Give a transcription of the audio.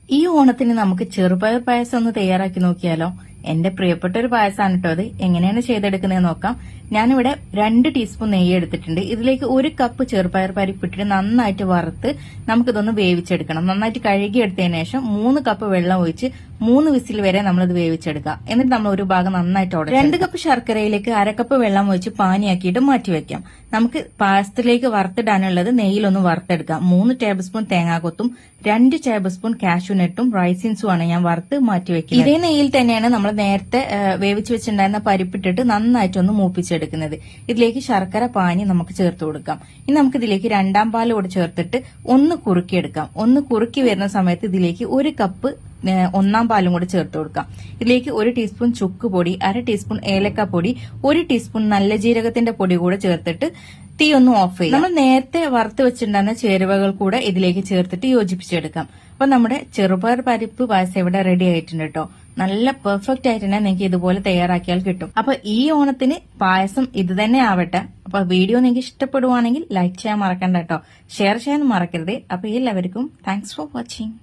ഈ ഓണത്തിന് നമുക്ക് ചെറുപയർ പായസം ഒന്ന് തയ്യാറാക്കി നോക്കിയാലോ? എന്റെ പ്രിയപ്പെട്ട ഒരു പായസമാണ് കേട്ടോ അത്. എങ്ങനെയാണ് ചെയ്തെടുക്കുന്നത് നോക്കാം. ഞാനിവിടെ 2 ടീസ്പൂൺ നെയ്യ് എടുത്തിട്ടുണ്ട്. ഇതിലേക്ക് 1 കപ്പ് ചെറുപയർ പരിപ്പിട്ടിട്ട് നന്നായിട്ട് വറുത്ത് നമുക്കിതൊന്ന് വേവിച്ചെടുക്കണം. നന്നായിട്ട് കഴുകിയെടുത്തതിന് ശേഷം 3 കപ്പ് വെള്ളം ഒഴിച്ച് 3 വിസിൽ വരെ നമ്മളിത് വേവിച്ചെടുക്കാം. എന്നിട്ട് നമ്മൾ ഒരു ഭാഗം നന്നായിട്ട് ഉടച്ച് 2 കപ്പ് ശർക്കരയിലേക്ക് 1/2 കപ്പ് വെള്ളം ഒഴിച്ച് പാനിയാക്കിയിട്ട് മാറ്റിവെക്കാം. നമുക്ക് പായസത്തിലേക്ക് വറുത്തിടാനുള്ളത് നെയ്യിലൊന്ന് വറുത്തെടുക്കാം. 3 ടേബിൾ സ്പൂൺ തേങ്ങാക്കൊത്തും 2 ടേബിൾ സ്പൂൺ കാഷ്യൂനട്ടും റൈസിൻസും ആണ് ഞാൻ വറുത്ത് മാറ്റിവെക്കുന്നത്. ഇതേ നെയ്യിൽ തന്നെയാണ് നമ്മൾ നേരത്തെ വേവിച്ച് വെച്ചിട്ടുണ്ടായിരുന്ന പരിപ്പിട്ടിട്ട് നന്നായിട്ടൊന്ന് മൂപ്പിച്ചെടുക്കുന്നത്. ഇതിലേക്ക് ശർക്കര പാനി നമുക്ക് ചേർത്ത് കൊടുക്കാം. ഇനി നമുക്ക് ഇതിലേക്ക് 2ാം പാൽ കൂടെ ചേർത്തിട്ട് ഒന്ന് കുറുക്കിയെടുക്കാം. ഒന്ന് കുറുക്കി വരുന്ന സമയത്ത് ഇതിലേക്ക് 1 കപ്പ് 1ാം പാലും കൂടെ ചേർത്ത് കൊടുക്കാം. ഇതിലേക്ക് 1 ടീസ്പൂൺ ചുക്ക് പൊടി, 1/2 ടീസ്പൂൺ ഏലക്ക പൊടി, 1 ടീസ്പൂൺ നല്ല ജീരകത്തിന്റെ പൊടി കൂടെ ചേർത്തിട്ട് തീ ഒന്ന് ഓഫ് ചെയ്യാം. നമ്മൾ നേരത്തെ വറുത്ത് വെച്ചിട്ടുണ്ടായിരുന്ന ചേരുവകൾ കൂടെ ഇതിലേക്ക് ചേർത്തിട്ട് യോജിപ്പിച്ചെടുക്കാം. അപ്പൊ നമ്മുടെ ചെറുപയർ പരിപ്പ് പായസം ഇവിടെ റെഡി ആയിട്ടുണ്ട് കേട്ടോ. നല്ല പെർഫെക്റ്റ് ആയിട്ട് തന്നെ നിങ്ങൾക്ക് ഇതുപോലെ തയ്യാറാക്കിയാൽ കിട്ടും. അപ്പൊ ഈ ഓണത്തിന് പായസം ഇത് തന്നെ ആവട്ടെ. അപ്പൊ വീഡിയോ നിങ്ങൾക്ക് ഇഷ്ടപ്പെടുവാണെങ്കിൽ ലൈക്ക് ചെയ്യാൻ മറക്കണ്ട കേട്ടോ. ഷെയർ ചെയ്യാൻ മറക്കരുത്. അപ്പൊ എല്ലാവർക്കും താങ്ക്സ് ഫോർ വാച്ചിങ്.